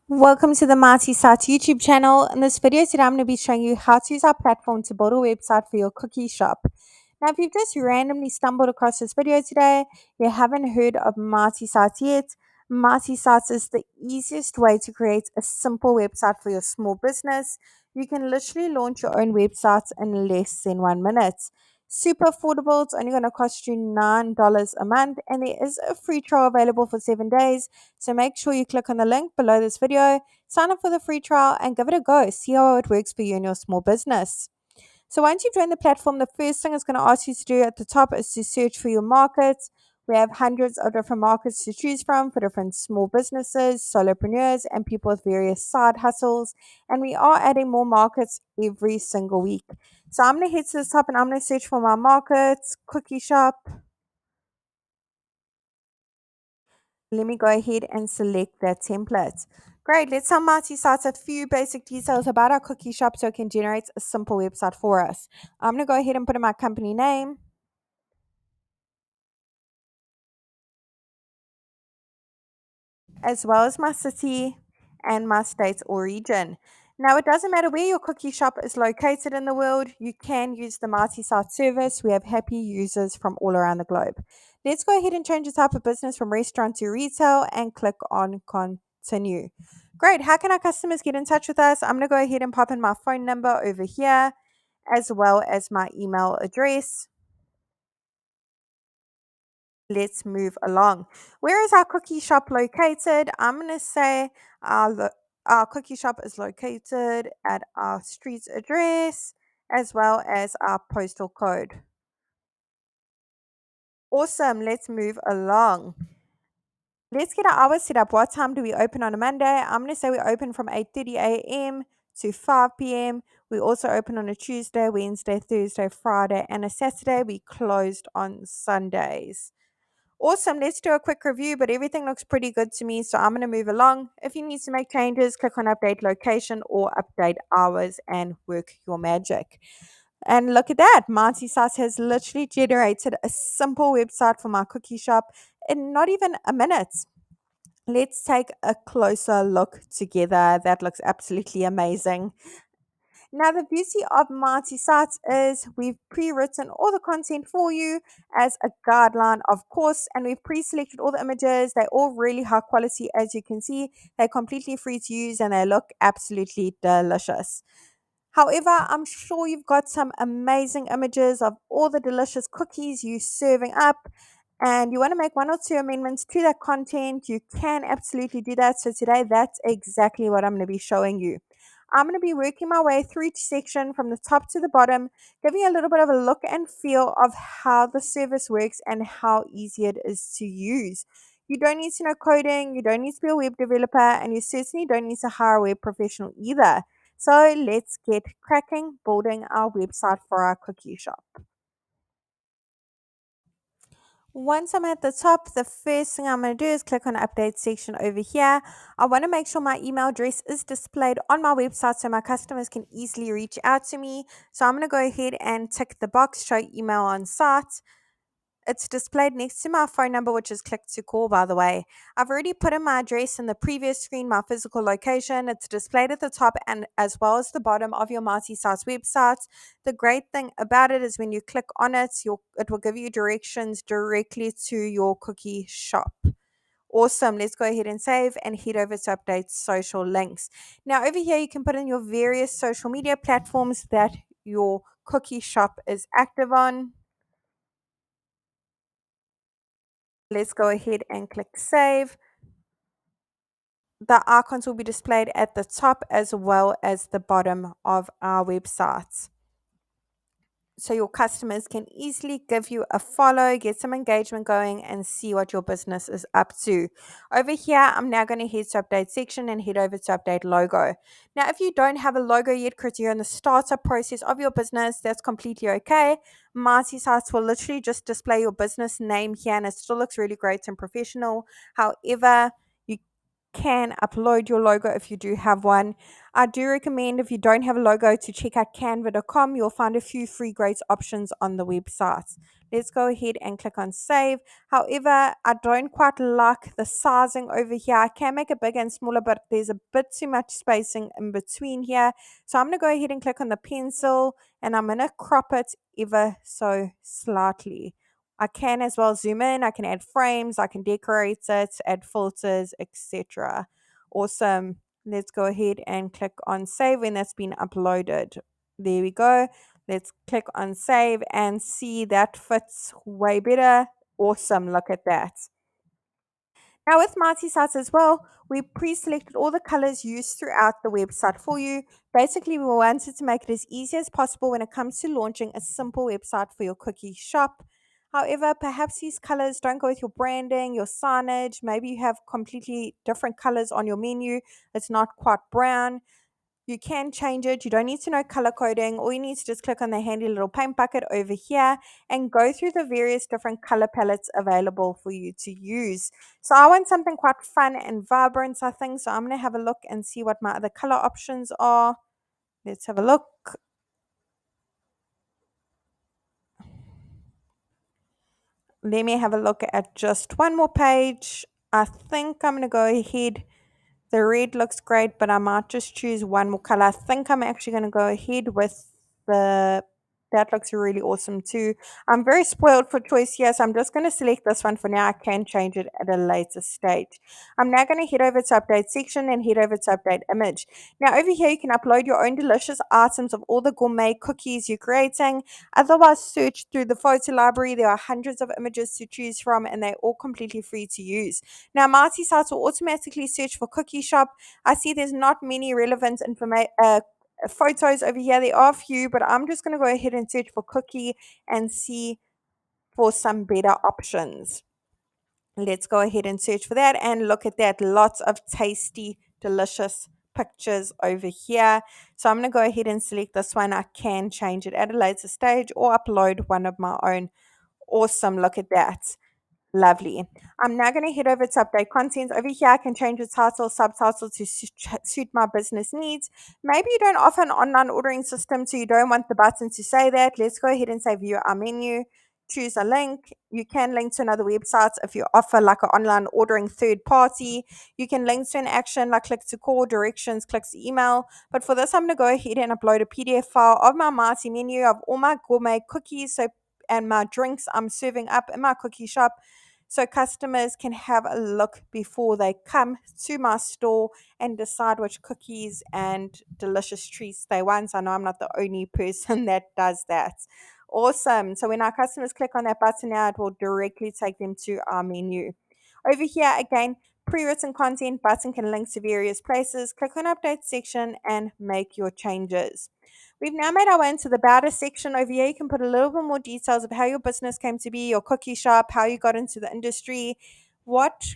Welcome to the Marty Sat YouTube channel. In this video today, I'm going to be showing you how to use our platform to build a website for your cookie shop. Now, if you've just randomly stumbled across this video today, you haven't heard of Marty Sites yet. Marty Sites is the easiest way to create a simple website for your small business. You can literally launch your own website in less than 1 minute. Super affordable, it's only going to cost you $9 a month, and there is a free trial available for 7 days. So make sure you click on the link below this video, sign up for the free trial, and give it a go. See how it works for you and your small business. So once you've joined the platform, the first thing it's going to ask you to do at the top is to search for your markets. We have hundreds of different markets to choose from for different small businesses, solopreneurs, and people with various side hustles. And we are adding more markets every single week. So I'm going to head to the top and I'm going to search for my markets, cookie shop. Let me go ahead and select that template. Great, let's tell Marty Sites a few basic details about our cookie shop so it can generate a simple website for us. I'm going to go ahead and put in my company name, as well as my city and my state or region. Now, it doesn't matter where your cookie shop is located in the world, you can use the Marty Site service. We have happy users from all around the globe. Let's go ahead and change the type of business from restaurant to retail and click on continue. Great. How can our customers get in touch with us? I'm going to go ahead and pop in my phone number over here, as well as my email address. Let's move along. Where is our cookie shop located? I'm going to say our cookie shop is located at our street address as well as our postal code. Awesome. Let's move along. Let's get our hours set up. What time do we open on a Monday? I'm going to say we open from 8:30 a.m. to 5 p.m. We also open on a Tuesday, Wednesday, Thursday, Friday, and a Saturday. We closed on Sundays. Awesome. Let's do a quick review, but everything looks pretty good to me. So I'm going to move along. If you need to make changes, click on update location or update hours and work your magic. And look at that. Marty Sites has literally generated a simple website for my cookie shop in not even a minute. Let's take a closer look together. That looks absolutely amazing. Now, the beauty of Marty Sites is we've pre-written all the content for you as a guideline, of course, and we've pre-selected all the images. They're all really high quality, as you can see. They're completely free to use and they look absolutely delicious. However, I'm sure you've got some amazing images of all the delicious cookies you serving up and you want to make one or two amendments to that content, you can absolutely do that. So today, that's exactly what I'm going to be showing you. I'm going to be working my way through each section from the top to the bottom, giving you a little bit of a look and feel of how the service works and how easy it is to use. You don't need to know coding, you don't need to be a web developer, and you certainly don't need to hire a web professional either. So let's get cracking building our website for our cookie shop. Once I'm at the top, the first thing I'm going to do is click on update section over here. I want to make sure my email address is displayed on my website so my customers can easily reach out to me. So I'm going to go ahead and tick the box, show email on site. It's displayed next to my phone number, which is click to call, by the way. I've already put in my address in the previous screen, my physical location. It's displayed at the top and as well as the bottom of your Marty Sites website. The great thing about it is when you click on it, it will give you directions directly to your cookie shop. Awesome. Let's go ahead and save and head over to update social links. Now, over here, you can put in your various social media platforms that your cookie shop is active on. Let's go ahead and click save. The icons will be displayed at the top as well as the bottom of our website. So your customers can easily give you a follow, get some engagement going, and see what your business is up to. Over here, I'm now going to head to update section and head over to update logo. Now, if you don't have a logo yet, because you're in the startup process of your business, that's completely okay. Marty Sites will literally just display your business name here, and it still looks really great and professional. However, you can upload your logo if you do have one. I do recommend, if you don't have a logo, to check out canva.com. You'll find a few free great options on the website. Let's go ahead and click on save. However, I don't quite like the sizing over here. I can make it bigger and smaller, but there's a bit too much spacing in between here. So I'm going to go ahead and click on the pencil, and I'm going to crop it ever so slightly. I can as well zoom in, I can add frames, I can decorate it, add filters, etc. Awesome. Let's go ahead and click on save when that's been uploaded. There we go. Let's click on save and see that fits way better. Awesome. Look at that. Now with Mighty Sites as well, we pre-selected all the colors used throughout the website for you. Basically, we wanted to make it as easy as possible when it comes to launching a simple website for your cookie shop. However, perhaps these colors don't go with your branding, your signage. Maybe you have completely different colors on your menu. It's not quite brown. You can change it. You don't need to know color coding. All you need to just click on the handy little paint bucket over here and go through the various different color palettes available for you to use. So I want something quite fun and vibrant, I think. So I'm going to have a look and see what my other color options are. Let's have a look. Let me have a look at just one more page. I think I'm going to go ahead. The red looks great, but I might just choose one more color. I think I'm actually going to go ahead with the, that looks really awesome too. I'm very spoiled for choice here, so I'm just going to select this one for now. I can change it at a later stage. I'm now going to head over to update section and head over to update image. Now over here, you can upload your own delicious items of all the gourmet cookies you're creating. Otherwise, search through the photo library. There are hundreds of images to choose from, and they're all completely free to use. Now, Mighty Sites will automatically search for Cookie Shop. I see there's not many relevant photos over here. There are a few, but I'm just going to go ahead and search for Cookie and see for some better options. Let's go ahead and search for that and look at that. Lots of tasty, delicious pictures over here. So I'm going to go ahead and select this one. I can change it at a later stage or upload one of my own. Awesome. Look at that. Lovely. I'm now going to head over to update content. Over here, I can change the title, subtitle to suit my business needs. Maybe you don't offer an online ordering system, so you don't want the button to say that. Let's go ahead and say view our menu. Choose a link. You can link to another website if you offer like an online ordering third party. You can link to an action like click to call, directions, click to email. But for this, I'm going to go ahead and upload a PDF file of my Mighty menu of all my gourmet cookies and my drinks I'm serving up in my cookie shop, so customers can have a look before they come to my store and decide which cookies and delicious treats they want. I know I'm not the only person that does that. Awesome. So when our customers click on that button now, it will directly take them to our menu. Over here, again, pre-written content button can link to various places. Click on update section and make your changes. We've now made our way into the about us section. Over here, you can put a little bit more details of how your business came to be, your cookie shop, how you got into the industry, what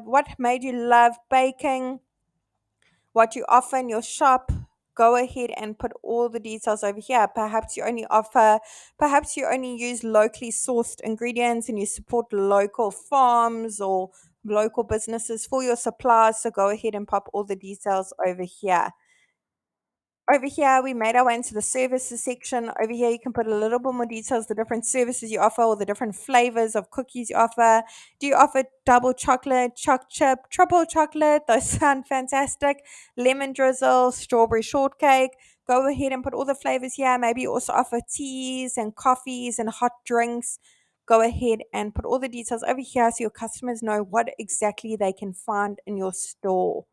what made you love baking, what you offer in your shop. Go ahead and put all the details over here. Perhaps you only use locally sourced ingredients and you support local farms or local businesses for your supplies. So go ahead and pop all the details over here. Over here, we made our way into the services section. Over here, you can put a little bit more details, the different services you offer, or the different flavors of cookies you offer. Do you offer double chocolate, choc chip, triple chocolate? Those sound fantastic. Lemon drizzle, strawberry shortcake. Go ahead and put all the flavors here. Maybe you also offer teas and coffees and hot drinks. Go ahead and put all the details over here so your customers know what exactly they can find in your store.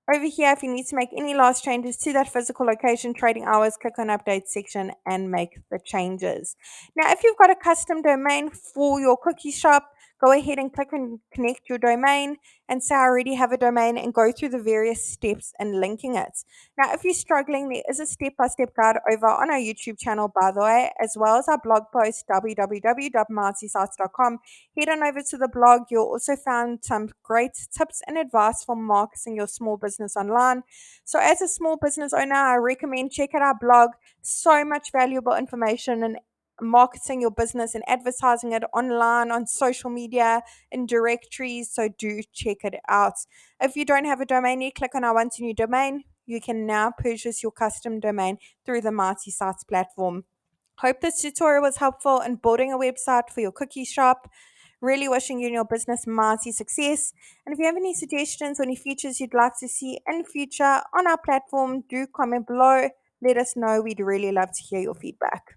Over here, if you need to make any last changes to that physical location, trading hours, click on update section and make the changes. Now, if you've got a custom domain for your cookie shop, go ahead and click on connect your domain and say I already have a domain and go through the various steps in linking it. Now, if you're struggling, there is a step-by-step guide over on our YouTube channel, by the way, as well as our blog post, www.martysites.com. Head on over to the blog. You'll also find some great tips and advice for marketing your small business online. So, as a small business owner, I recommend check out our blog. So much valuable information and marketing your business and advertising it online on social media in directories. So do check it out. If you don't have a domain, you click on I want a new domain. You can now purchase your custom domain through the Mighty Sites platform. Hope this tutorial was helpful in building a website for your cookie shop. Really wishing you and your business mighty success. And if you have any suggestions or any features you'd like to see in future on our platform, do comment below. Let us know. We'd really love to hear your feedback.